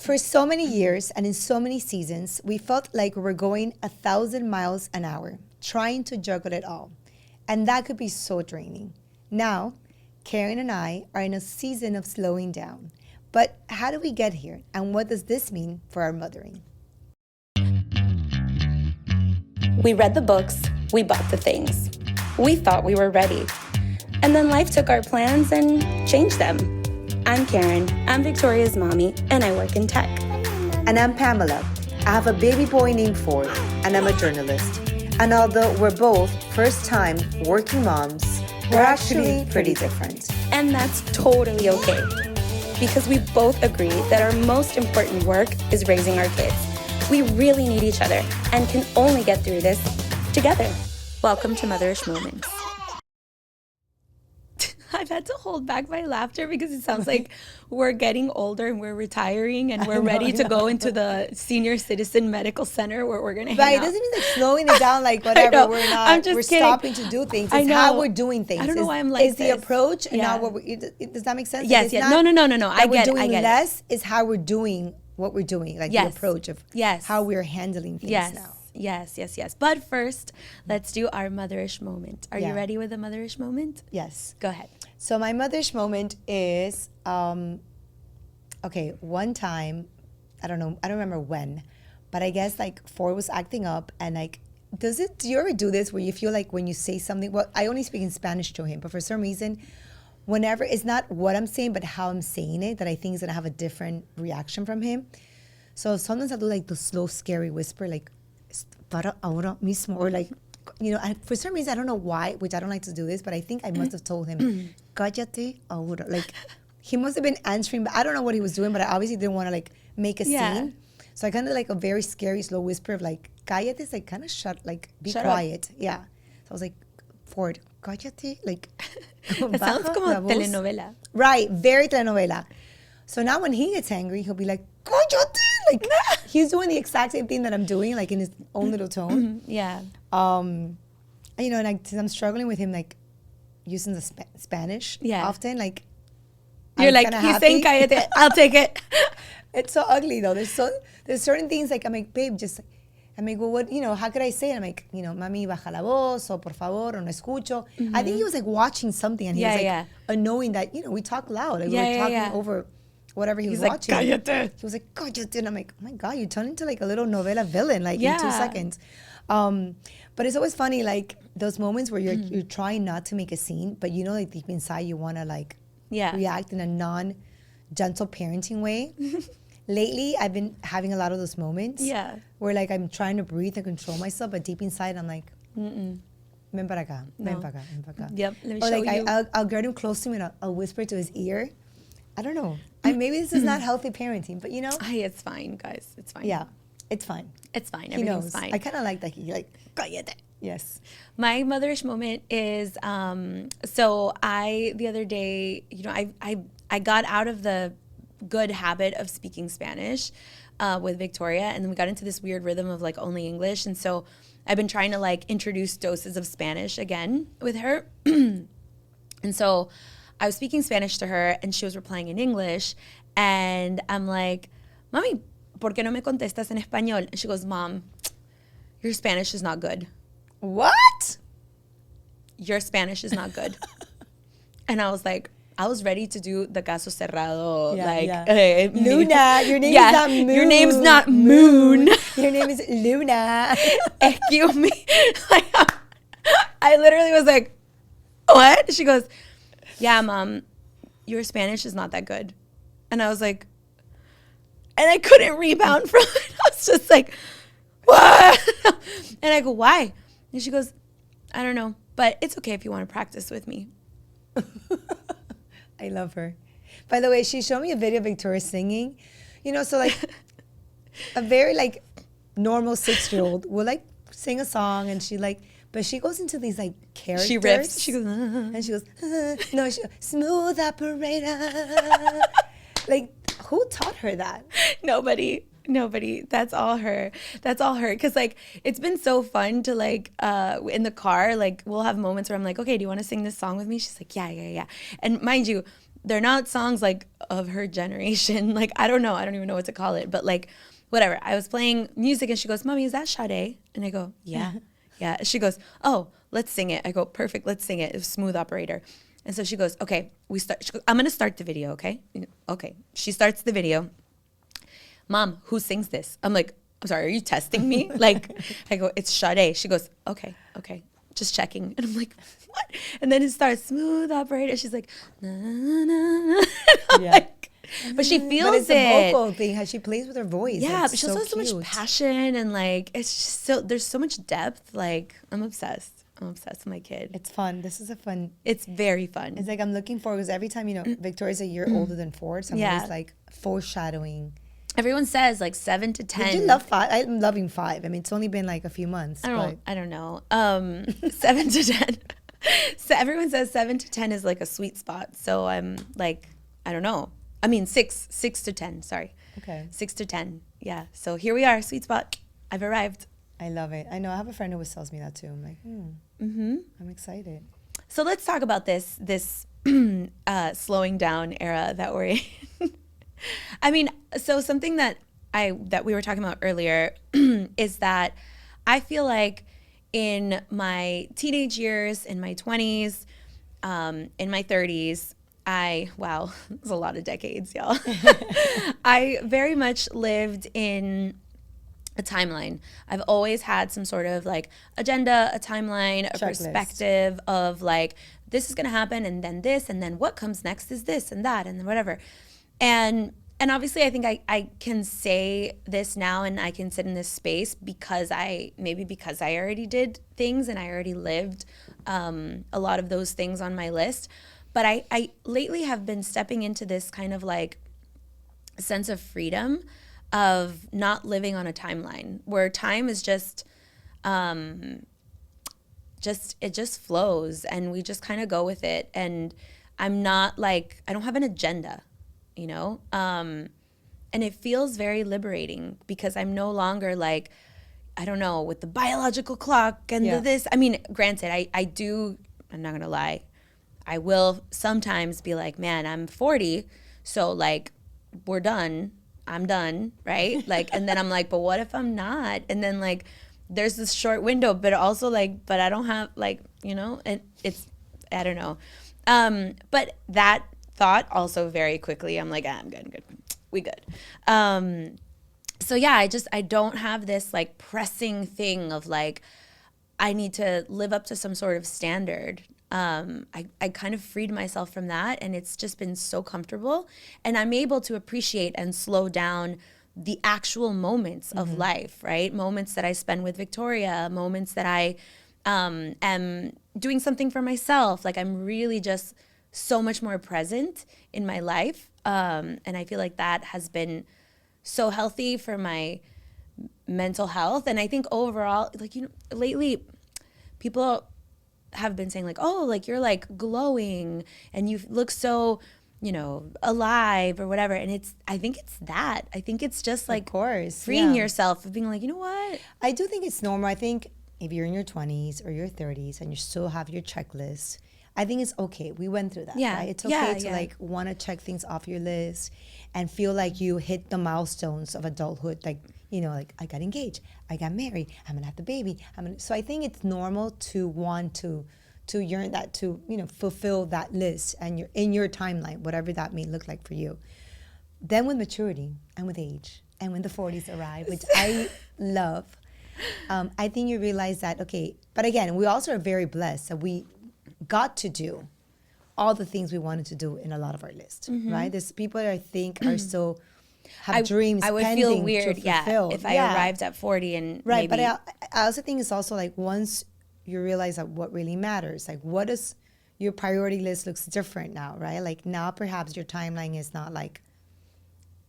For so many years and in so many seasons, we felt like we were going 1,000 miles an hour, trying to juggle it all. And that could be so draining. Now, Karen and I are in a season of slowing down. But how do we get here? And what does this mean for our mothering? We read the books, we bought the things. We thought we were ready. And then life took our plans and changed them. I'm Karen, I'm Victoria's mommy, and I work in tech. And I'm Pamela. I have a baby boy named Ford, and I'm a journalist. And although we're both first-time working moms, we're actually pretty different. And that's totally okay. Because we both agree that our most important work is raising our kids. We really need each other and can only get through this together. Welcome to Motherish Moments. I've had to hold back my laughter because it sounds like we're getting older and we're retiring and we're ready to go into the senior citizen medical center where we're going to hang out. Right, it doesn't mean like slowing it down, like whatever, we're not, I'm just we're kidding. stopping to do things. It's how we're doing things. I don't know why I'm like It's the approach and not what we're, does that make sense? Yes, like yes. No. I get it. We're doing less is how we're doing what we're doing, like the approach of how we're handling things now. Yes. But first, let's do our motherish moment. Are you ready with the motherish moment? Yes. Go ahead. So my motherish moment is, okay, one time, I don't remember when, but I guess like Ford was acting up and like, do you ever do this where you feel like when you say something, well, I only speak in Spanish to him, but for some reason, whenever, it's not what I'm saying, but how I'm saying it, that I think is gonna have a different reaction from him. So sometimes I'll do like the slow, scary whisper, like, para ahora mismo, or like, you know, for some reason, I don't know why, which I don't like to do this, but I think I must have told him, cállate ahora. Like, he must have been answering, but I don't know what he was doing, but I obviously didn't want to like make a scene. So I kind of like a very scary, slow whisper of like, cállate, is like kind of like, be quiet. Up. Yeah. So I was like, Ford, cállate, like. It sounds como telenovela. Right, very telenovela. So now when he gets angry, he'll be like, cállate. Like, he's doing the exact same thing that I'm doing, like in his own little tone. Yeah. You know, and since I'm struggling with him, like using the Spanish often, like you're I'm like, he's saying cállate, I'll take it. It's so ugly though. There's certain things like I'm like, babe, just. I'm like, well, what, you know, how could I say it? I'm like, you know, mami, baja la voz, o por favor, o no escucho. I think he was like watching something and he was like knowing that, you know, we talk loud. Like we were talking over whatever he was watching. Like, cállate. He was like, cállate. And I'm like, oh my God, you turned into like a little novela villain, like in 2 seconds. But it's always funny, like those moments where you're trying not to make a scene, but you know, like deep inside you want to like react in a non-gentle parenting way. Lately, I've been having a lot of those moments where like I'm trying to breathe and control myself, but deep inside I'm like, ven para acá, ven para acá, ven para acá. Yep, let me or show like you. I'll get him close to me and I'll whisper to his ear. I don't know. Maybe this is not healthy parenting, but you know. It's fine, guys. It's fine. Yeah, it's fine. It's fine. He Everything's knows. fine. I kind of like that he like, cállate. Yes. My motherish moment is, so the other day, you know, I got out of the good habit of speaking Spanish with Victoria, and then we got into this weird rhythm of like only English, and so I've been trying to like introduce doses of Spanish again with her. And so I was speaking Spanish to her and she was replying in English, and I'm like, mami, ¿por qué no me contestas en español? And she goes, Mom, your Spanish is not good. What? Your Spanish is not good. And I was like, I was ready to do the caso cerrado, hey, Luna, your name is not Moon. Your name's not Moon. Your name is Luna. Excuse me. Like, I literally was like, what? She goes, yeah, Mom, your Spanish is not that good. And I was like, and I couldn't rebound from it. I was just like, what? And I go, why? And she goes, I don't know, but it's okay if you want to practice with me. I love her. By the way, she showed me a video of Victoria singing. You know, so like a very like normal 6-year-old will like sing a song and she like, but she goes into these like characters. She riffs. She goes, and she goes, no, smooth operator. Like, who taught her that? Nobody. That's all her. Because like it's been so fun to like in the car, like we'll have moments where I'm like, okay, do you want to sing this song with me? She's like, yeah. And mind you, they're not songs like of her generation. Like, I don't know. I don't even know what to call it. But like, whatever. I was playing music and she goes, Mommy, is that Sade? And I go, yeah. Yeah. She goes, oh, let's sing it. I go, perfect. Let's sing it. It was Smooth Operator. And so she goes, okay, we start. She goes, I'm going to start the video. Okay. Okay. She starts the video. Mom, who sings this? I'm like, I'm sorry, are you testing me? Like, I go, it's Sade. She goes, okay, just checking. And I'm like, what? And then it starts, Smooth Operator. She's like, na, na, na. Yeah. Like, but she feels but it's it. a vocal thing, how she plays with her voice. Yeah, It's but she also has so cute. much passion and like, it's just so, there's so much depth. Like, I'm obsessed. I'm obsessed with my kid. It's fun. This is a fun. It's very fun. It's like I'm looking forward because every time, Victoria's a year older than Ford, so I'm Yeah. always like foreshadowing. Everyone says like 7 to 10. Did you love 5? I'm loving 5. I mean, it's only been like a few months. I don't know. 7 to 10. So everyone says 7 to 10 is like a sweet spot. So I'm like, I don't know. I mean, 6 to 10. Sorry. Okay. 6 to 10. Yeah. So here we are, sweet spot. I've arrived. I love it. I know. I have a friend who always tells me that too. I'm like, I'm excited. So let's talk about this slowing down era that we're in. I mean, so something that we were talking about earlier is that I feel like in my teenage years, in my 20s, in my 30s, wow, it's a lot of decades, y'all. I very much lived in a timeline. I've always had some sort of like agenda, a timeline, a Checklist. perspective of like, this is going to happen and then what comes next is this and that and then whatever. And obviously I think I can say this now and I can sit in this space because I already did things and I already lived a lot of those things on my list. But I lately have been stepping into this kind of like sense of freedom of not living on a timeline where time is just it just flows and we just kind of go with it. And I'm not like, I don't have an agenda, and it feels very liberating because I'm no longer like, I don't know, with the biological clock and this. I mean, granted, I'm not gonna lie, I will sometimes be like, man, I'm 40, so like we're done. I'm done, right? Like, and then I'm like, but what if I'm not? And then like, there's this short window, but also like, but I don't have like, and it's, I don't know. But that thought also very quickly, I'm like, I'm good, we good. So yeah, I don't have this like pressing thing of like, I need to live up to some sort of standard. I kind of freed myself from that and it's just been so comfortable and I'm able to appreciate and slow down the actual moments of life, right? Moments that I spend with Victoria, moments that I am doing something for myself. Like I'm really just so much more present in my life. And I feel like that has been so healthy for my mental health. And I think overall, like, lately people have been saying like, oh, like you're like glowing and you look so, alive or whatever. And I think it's just like, of course, freeing yourself of being like, you know what? I do think it's normal. I think if you're in your 20s or your 30s and you still have your checklist, I think it's okay. We went through that, right? It's okay to like want to check things off your list and feel like you hit the milestones of adulthood. Like, like I got engaged, I got married, I'm gonna have the baby. So I think it's normal to want to yearn that, to, fulfill that list and you're in your timeline, whatever that may look like for you. Then with maturity and with age and when the 40s arrive, which I love, I think you realize that, okay, but again, we also are very blessed that we got to do all the things we wanted to do in a lot right? There's people that I think are still have dreams. I would pending feel weird, to fulfill. if I arrived at 40 and right. maybe. But I also think it's also like once you realize that what really matters, like what is your priority list looks different now, right? Like now perhaps your timeline is not like.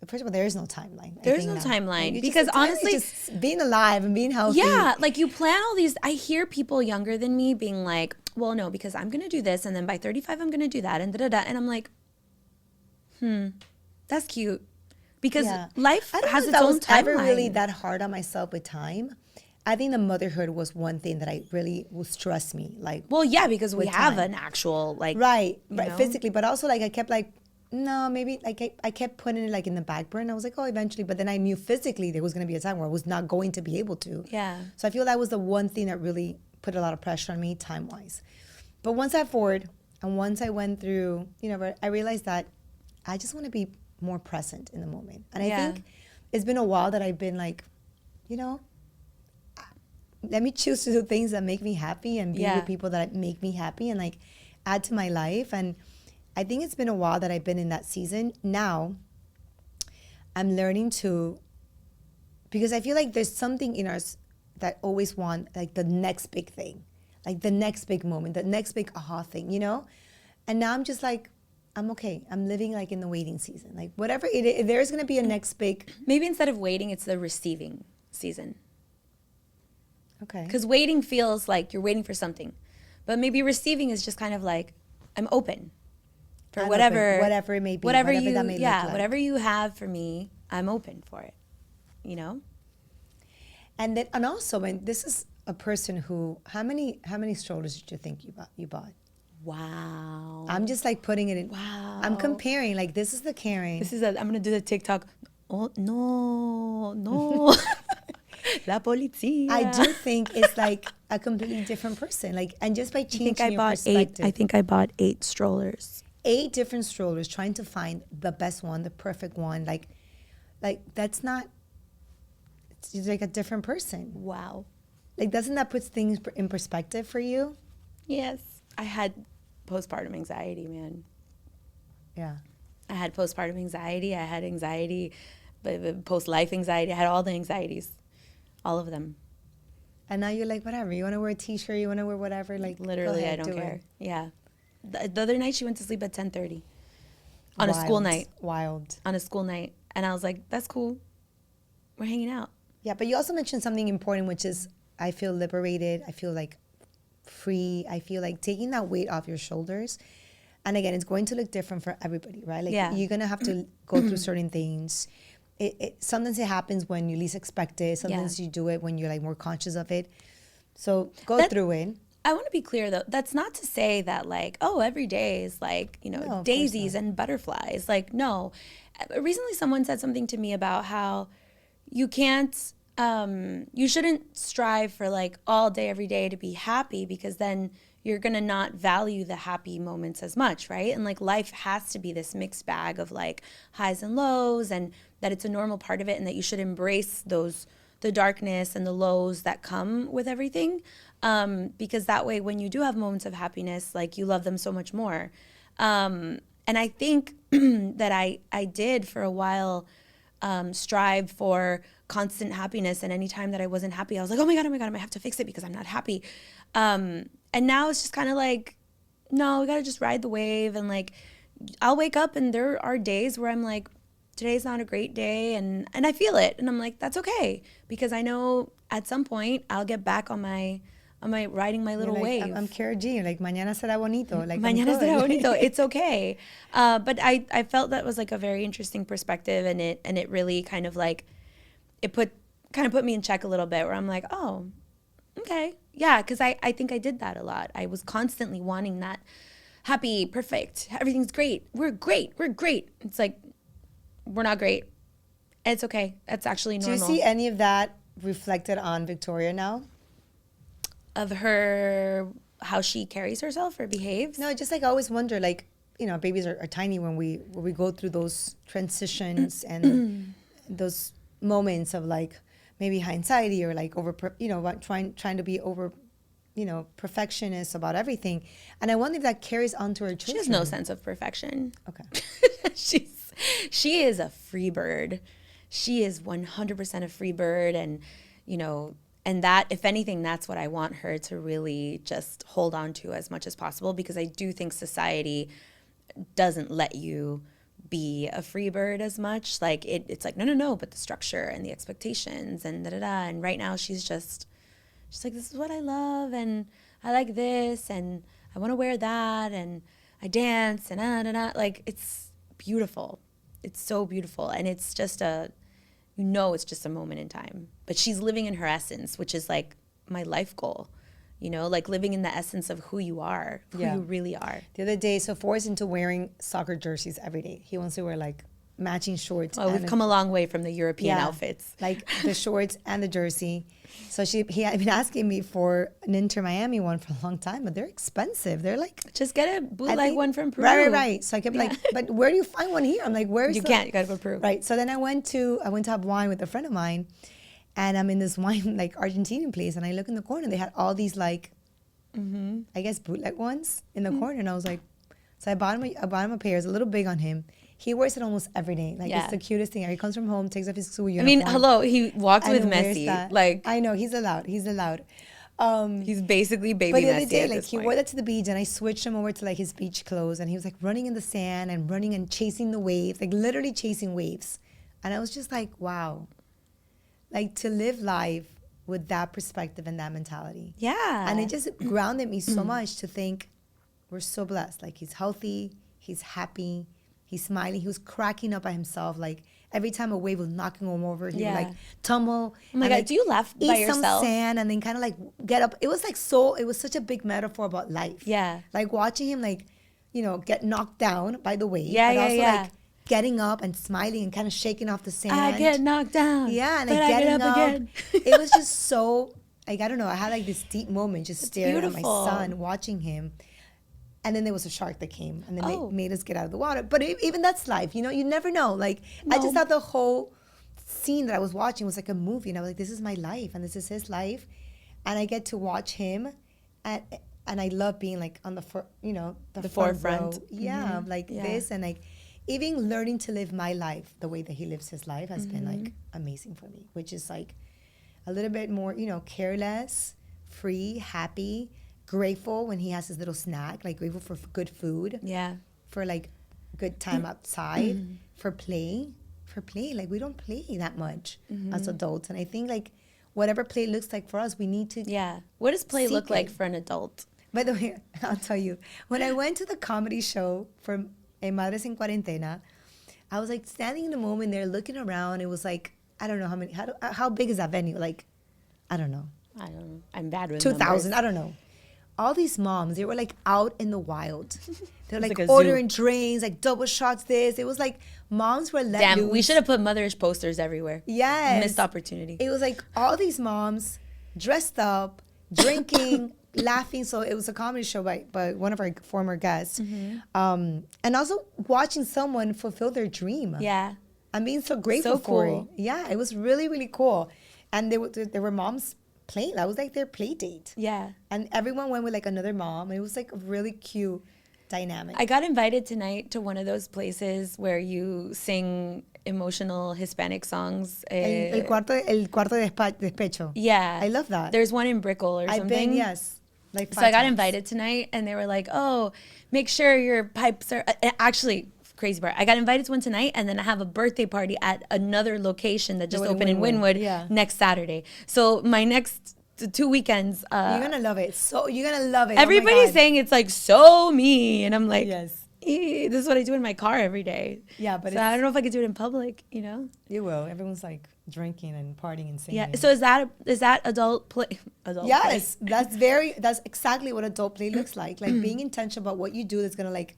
First of all, there is no timeline. There's no timeline Like, because honestly, just being alive and being healthy. Yeah, like you plan all these. I hear people younger than me being like, well, no, because I'm going to do this. And then by 35, I'm going to do that. And da-da-da. And I'm like, that's cute. Because life has its own timeline. I was ever really that hard on myself with time. I think the motherhood was one thing that I really will stress me. Like, well, yeah, because we have time. an actual like, right, physically, but also like I kept like No, maybe like I kept putting it like in the back burner. I was like, oh, eventually. But then I knew physically there was going to be a time where I was not going to be able to. Yeah. So I feel that was the one thing that really put a lot of pressure on me time wise. But once I forward and once I went through, I realized that I just want to be more present in the moment. And I think it's been a while that I've been like, let me choose to do things that make me happy and be with people that make me happy and like add to my life. And I think it's been a while that I've been in that season. Now I'm learning to, because I feel like there's something in us that always want like the next big thing, like the next big moment, the next big aha thing, And now I'm just like, I'm okay. I'm living like in the waiting season. Like whatever it is, there's going to be a next big. Maybe instead of waiting, it's the receiving season. Okay. Because waiting feels like you're waiting for something. But maybe receiving is just kind of like, I'm open for I'm whatever. open, whatever it may be. Whatever you, that may look like. whatever you have for me, I'm open for it. And then, and also, when this is a person who, how many strollers did you think you bought? Wow. I'm just like putting it in. Wow. I'm comparing. Like this is the Karen. I'm gonna do the TikTok. Oh no. La policía. I do think it's like a completely different person. Like, and just by changing your perspective. I think I bought 8 strollers. 8 different strollers, trying to find the best one, the perfect one. Like that's not. It's like a different person. Wow. Like, doesn't that put things in perspective for you? Yes. I had postpartum anxiety, man. Yeah. I had postpartum anxiety. I had anxiety, post-life anxiety. I had all the anxieties, all of them. And now you're like, whatever. You want to wear a T-shirt. You want to wear whatever. Like, literally, ahead, I don't care. It. Yeah. The other night, she went to sleep at 10:30 on a school night. Wild. On a school night. And I was like, that's cool. We're hanging out. Yeah, but you also mentioned something important, which is I feel liberated. I feel like free. I feel like taking that weight off your shoulders. And again, it's going to look different for everybody, right? Like you're going to have to go through certain things. Sometimes it happens when you least expect it. Sometimes you do it when you're like more conscious of it. So go through it. I want to be clear though. That's not to say that like, oh, every day is like, No, daisies and butterflies. Like, no. Recently someone said something to me about how you can't, you shouldn't strive for like all day, every day to be happy, because then you're going to not value the happy moments as much, right? And like life has to be this mixed bag of like highs and lows, and that it's a normal part of it, and that you should embrace the darkness and the lows that come with everything. Because that way, when you do have moments of happiness, like you love them so much more. And I think that I did for a while strive for constant happiness, and anytime that I wasn't happy, I was like, oh my god, I have to fix it because I'm not happy. And now it's just kind of like, no, we gotta just ride the wave. And like, I'll wake up and there are days where I'm like, today's not a great day, and I feel it, and I'm like, that's okay, because I know at some point I'll get back on my riding my little wave. I'm Kara G. Like, mañana será bonito. Like, mañana será bonito. It's okay. But I felt that was like a very interesting perspective, and it really kind of like, it put me in check a little bit, where I'm like, oh, okay. Yeah, because I think I did that a lot. I was constantly wanting that happy, perfect, everything's great. We're great. It's like, we're not great. It's okay. That's actually normal. Do you see any of that reflected on Victoria now? Of her, how she carries herself or behaves? No, just like I always wonder, like, babies are tiny when we go through those transitions and those moments of like maybe high anxiety or like over, trying to be over, perfectionist about everything. And I wonder if that carries on to her children. She has no sense of perfection. Okay. She is a free bird. She is 100% a free bird, and and that, if anything, that's what I want her to really just hold on to as much as possible, because I do think society doesn't let you be a free bird as much. Like it's like, no, but the structure and the expectations and da-da-da. And right now she's like, this is what I love, and I like this, and I want to wear that, and I dance, and da-da-da. Like, it's beautiful. It's so beautiful. And it's just it's just a moment in time. But she's living in her essence, which is like my life goal. you know, like living in the essence of who you are, who Yeah. you really are. The other day, so Forrest into wearing soccer jerseys every day. He wants to wear like matching shorts. Well, we've and come a long way from the European yeah, outfits. like the shorts and the jersey. So he had been asking me for an Inter Miami one for a long time, but they're expensive. They're like Just get a I bootleg think- one from Peru. Right. So I kept like, but where do you find one here? I'm like, where's You the-" can't. You gotta go to Peru. Right. So then I went to have wine with a friend of mine, and I'm in this wine like Argentinian place, and I look in the corner. They had all these like, I guess bootleg ones in the corner, and I was like, so I bought him a pair. It's a little big on him. He wears it almost every day. Like Yeah. it's the cutest thing. He comes from home, takes off his school uniform. I mean, hello, he walked and with then wears Messi. that. Like, I know he's allowed. he's basically baby But the Messi other day, at like this he point. wore that to the beach, and I switched him over to like his beach clothes, and he was like running in the sand and running and chasing the waves, like literally chasing waves, and I was just like, wow, like to live life with that perspective and that mentality, Yeah. and it just grounded me so much to think we're so blessed. Like he's healthy, he's happy, he's smiling, he was cracking up at himself, like. Every time a wave was knocking him over, he Yeah. would like tumble. Oh my and, God, like, do you laugh by eat some yourself? sand and then kind of like get up. It was like so. It was such a big metaphor about life. Yeah. Like watching him, like get knocked down by the wave. Yeah, and yeah, also yeah. like getting up and smiling and kind of shaking off the sand. I get knocked down. Yeah, and but like I getting get up up. again. It was just so like I don't know. I had like this deep moment just staring at my beautiful. son, watching him. And then there was a shark that came and then Oh. made us get out of the water. But even that's life, you never know. Like I just No. thought the whole scene that I was watching was like a movie, and I was like, this is my life and this is his life, and I get to watch him, and I love being like on the the front forefront. row. Yeah, like Yeah. this, and like even learning to live my life the way that he lives his life has been like amazing for me, which is like a little bit more careless, free, happy, grateful when he has his little snack, like grateful for good food, Yeah. for like good time outside, for play. Like we don't play that much as adults, and I think like whatever play looks like for us, we need to. Yeah. What does play look Seek like it. for an adult? By the way, I'll tell you, when I went to the comedy show for Madres en Cuarentena, I was like standing in the moment there, looking around. It was like I don't know how big is that venue? Like I don't know, I don't know. I'm bad with 2,000. numbers. I don't know. All these moms, they were like out in the wild. They're like, like a zoo. ordering drinks, like double shots. It was like moms were let Damn, loose. we should have put mothers posters everywhere. Yes. Missed opportunity. It was like all these moms dressed up, drinking, laughing. So it was a comedy show by one of our former guests. And also watching someone fulfill their dream. Yeah. I'm being so grateful So for cool. it. Yeah, it was really, really cool. And there were moms playing. That was like their play date. Yeah. And everyone went with like another mom. And it was like a really cute dynamic. I got invited tonight to one of those places where you sing emotional Hispanic songs. El cuarto de despecho. Yeah. I love that. There's one in Brickell or I've something. been, yes. Like So I 5 got times. invited tonight and they were like, oh, make sure your pipes are. Actually, crazy part. I got invited to one tonight and then I have a birthday party at another location that just one in opened in Wynwood, Wynwood yeah. next Saturday. So my next 2 weekends. You're gonna love it. So you're gonna love it. Oh my Everybody's God. saying it's like so me. And I'm like, Yes. this is what I do in my car every day. Yeah, but so I don't know if I could do it in public, you will. Everyone's like drinking and partying and singing. Yeah. So is that adult play? Adult Yes, that's exactly what adult play looks like. Like being intentional about what you do that's gonna like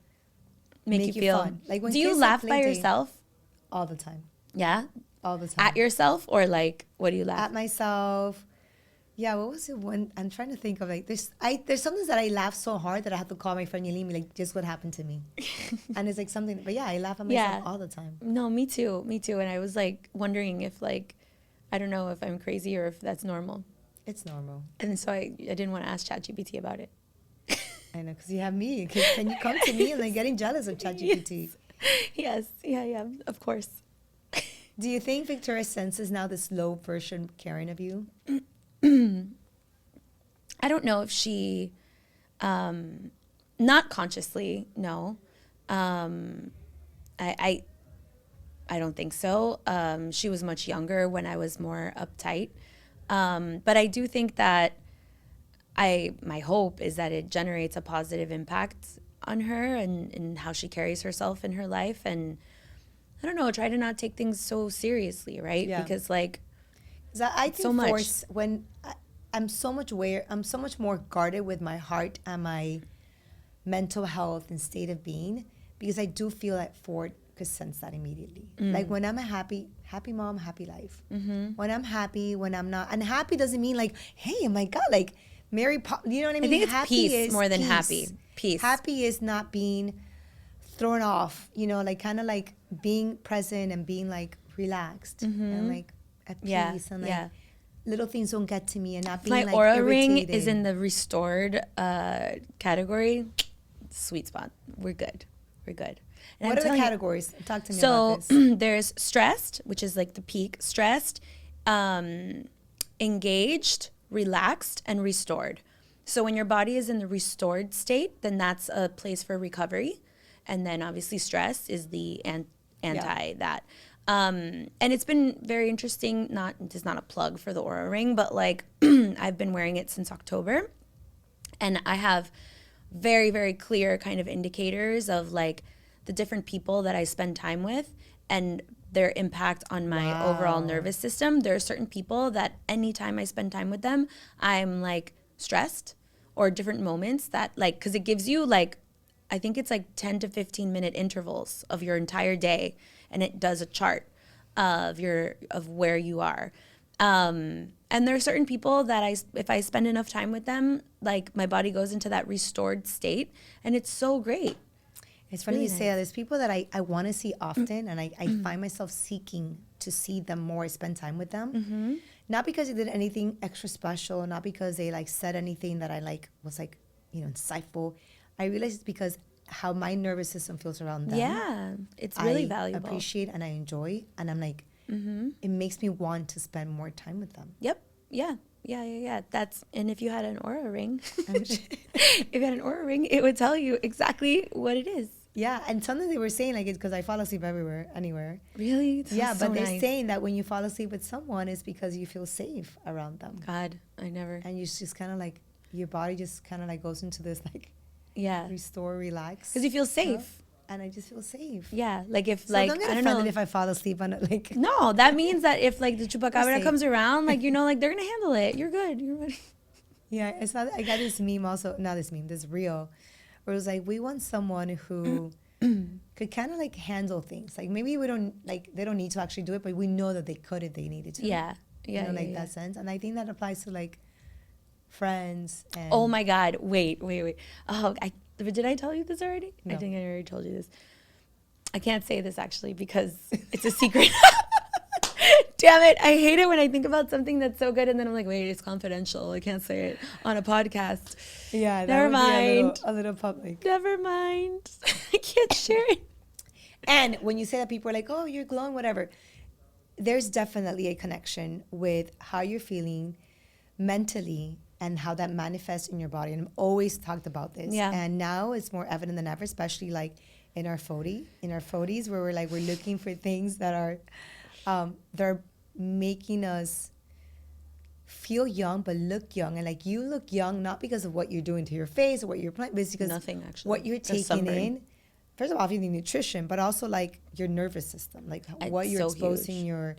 play? Make you feel fun. Like when do you kids laugh have by play date, yourself? all the time? Yeah. All the time. At yourself or like what do you laugh? At myself. Yeah, what was it when I'm trying to think of like there's something that I laugh so hard that I have to call my friend Yelimi like just what happened to me. And it's like something but yeah, I laugh at myself all the time. No, me too. And I was like wondering if like I don't know if I'm crazy or if that's normal. It's normal. And so I didn't want to ask ChatGPT about it. I know, because you have me. Can you come to me and like getting jealous of ChatGPT? Yes. Yeah. Of course. Do you think Victoria senses now this low version Karen of you? I don't know if she, not consciously, no. I don't think so. She was much younger when I was more uptight. But I do think that my hope is that it generates a positive impact on her and how she carries herself in her life. And I don't know, try to not take things so seriously, right? Yeah. Because like, I think so much. Force, when I'm so much aware. I'm so much more guarded with my heart and my mental health and state of being, because I do feel that Ford could sense that immediately. Like when I'm a happy mom, happy life. When I'm happy, when I'm not, and happy doesn't mean like, hey, oh my God, like you know what I mean? I think it's happy peace is more than peace. happy. Peace. Happy is not being thrown off, you know, like kind of like being present and being like relaxed and like at peace and like little things don't get to me and not being My like aura irritated. ring is in the restored category. Sweet spot. We're good. We're good. And What I'm are the telling you- categories? Talk to me So about this. there's stressed, which is like the peak. Stressed, engaged, relaxed, and restored. So when your body is in the restored state, then that's a place for recovery. And then obviously stress is the anti that. And it's been very interesting. It's not a plug for the Aura Ring, but like I've been wearing it since October, and I have very, very clear kind of indicators of like the different people that I spend time with and their impact on my overall nervous system. There are certain people that anytime I spend time with them, I'm like stressed, or different moments that like, because it gives you like, I think it's like 10 to 15 minute intervals of your entire day, and it does a chart of where you are. And there are certain people that if I spend enough time with them, like my body goes into that restored state, and it's so great. It's funny you say that. There's people that I want to see often, and I find myself seeking to see them more, spend time with them. Not because they did anything extra special, not because they like said anything that I like was like, you know, insightful. I realize it's because how my nervous system feels around them. Yeah, it's really I valuable. appreciate and I enjoy, and I'm like, it makes me want to spend more time with them. Yep. Yeah. And if you had an Aura ring, it would tell you exactly what it is. Yeah, and something they were saying like it's because I fall asleep anywhere. Really? But they're saying that when you fall asleep with someone, it's because you feel safe around them. God, I never. And you just kind of like, your body just kind of like goes into this like, restore, relax. Because you feel safe. And I just feel safe. Yeah, like if So like don't get I don't offended know if I fall asleep on it. Like no, that means that if like the chupacabra safe. comes around, like you know, like they're gonna handle it. You're good. You're ready. Yeah, it's not. I got this meme also. Not this meme. This reel, where it was like we want someone who could kind of like handle things. Like maybe we don't like they don't need to actually do it, but we know that they could if they needed to. Yeah. You know, that sense. And I think that applies to like friends. And oh my God! Wait. Oh, did I tell you this already? No. I think I already told you this. I can't say this actually because it's a secret. Damn it. I hate it when I think about something that's so good and then I'm like, wait, it's confidential. I can't say it on a podcast. Yeah, that Never would mind. Be a little public. Never mind. I can't share it. And when you say that, people are like, oh, you're glowing, whatever. There's definitely a connection with how you're feeling mentally and how that manifests in your body. And I've always talked about this. Yeah. And now it's more evident than ever, especially like in our 40s, where we're looking for things that are they're making us feel young but look young. And like you look young not because of what you're doing to your face or what you're playing, but it's because Nothing actually. what you're Just taking sunburn. in. First of all, obviously nutrition, but also like your nervous system, like what you're so exposing huge. your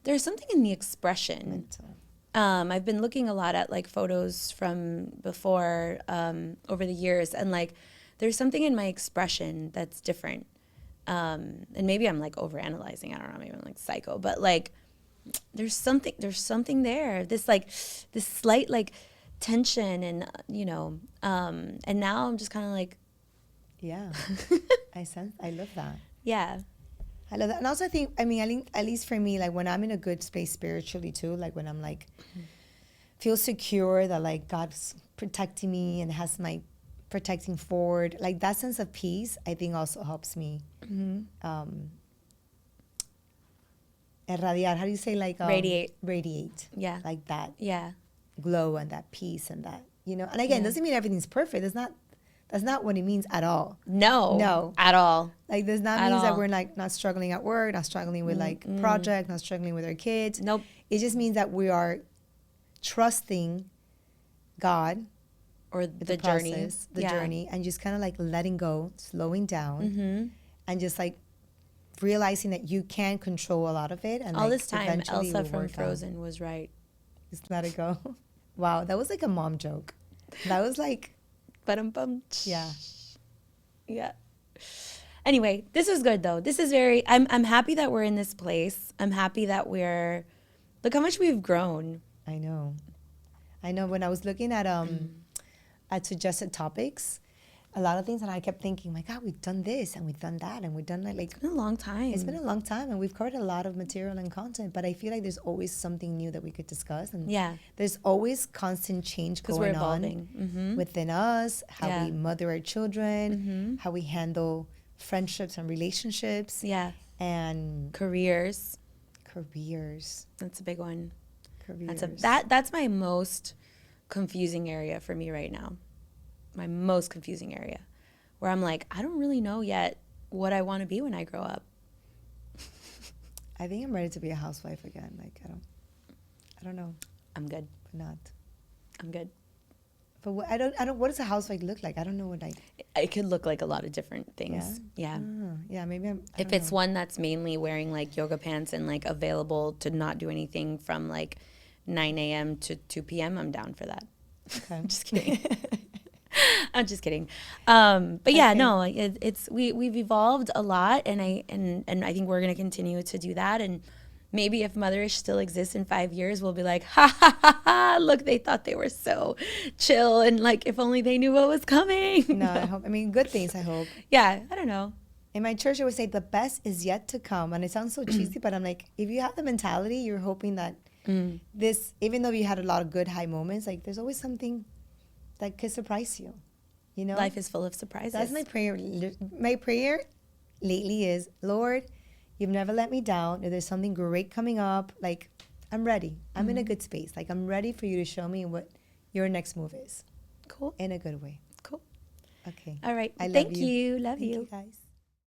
There's something in the expression. mental. I've been looking a lot at like photos from before over the years, and like there's something in my expression that's different. And maybe I'm like overanalyzing. I don't know. Maybe I'm like psycho, but like there's something there. This slight like tension, and you know. And now I'm just kind of like, Yeah, I love that. yeah. I love that. And also I think, at least for me, like when I'm in a good space spiritually too, like when I'm like, feel secure that like God's protecting me and has my protecting forward, like that sense of peace, I think also helps me. Irradiar, how do you say like? Radiate. Radiate. Yeah. Like that Yeah. glow and that peace and that, you know. And again, doesn't mean everything's perfect. That's not what it means at all. No. At all. Like does not At mean that all. we're like not struggling at work, not struggling with like project, not struggling with our kids. Nope. It just means that we are trusting God, Or with the journey. process, the journey, and just kind of like letting go, slowing down, and just like realizing that you can control a lot of it. And All like, this time, eventually it Elsa will from work out. Frozen was right. Just let it go. Wow, that was like a mom joke. That was like, But yeah. yeah. Anyway, this was good though. This is very. I'm happy that we're in this place. I'm happy that we're. Look how much we've grown. I know. I know. When I was looking at suggested topics, a lot of things, and I kept thinking, my God, we've done this and we've done that and we've done like It's been a long time. it's been a long time and we've covered a lot of material and content, but I feel like there's always something new that we could discuss, and Yeah. there's always constant change Because we're going on evolving. within us, how Yeah. we mother our children, how we handle friendships and relationships, Yeah. and Careers. careers. That's a big one. Careers. That's my most confusing area for me right now. My most confusing area, where I'm like, I don't really know yet what I want to be when I grow up. I think I'm ready to be a housewife again. Like I don't know, I'm good. but not. I'm good. But I don't. What does a housewife look like? I don't know what It could look like a lot of different things. Yeah. Yeah, maybe I If don't it's know. one that's mainly wearing like yoga pants and like available to not do anything from like 9 a.m. to 2 p.m., I'm down for that. Okay. I'm just kidding. I'm just kidding. But yeah, Okay. no, we've evolved a lot, and I think we're gonna continue to do that. And maybe if Motherish still exists in 5 years, we'll be like, ha ha ha ha! Look, they thought they were so chill, and like if only they knew what was coming. No, I hope. I mean, good things. I hope. Yeah, I don't know. In my church, I would say the best is yet to come, and it sounds so cheesy, but I'm like, if you have the mentality, you're hoping that this, even though you had a lot of good high moments, like there's always something that could surprise you. You know, Life is full of surprises. that's my prayer. My prayer lately is, Lord, you've never let me down. If there's something great coming up, like I'm ready. I'm in a good space. Like I'm ready for you to show me what your next move is Cool. in a good way. Cool. Okay. All right. I love Thank you. you. Love Thank you. you guys.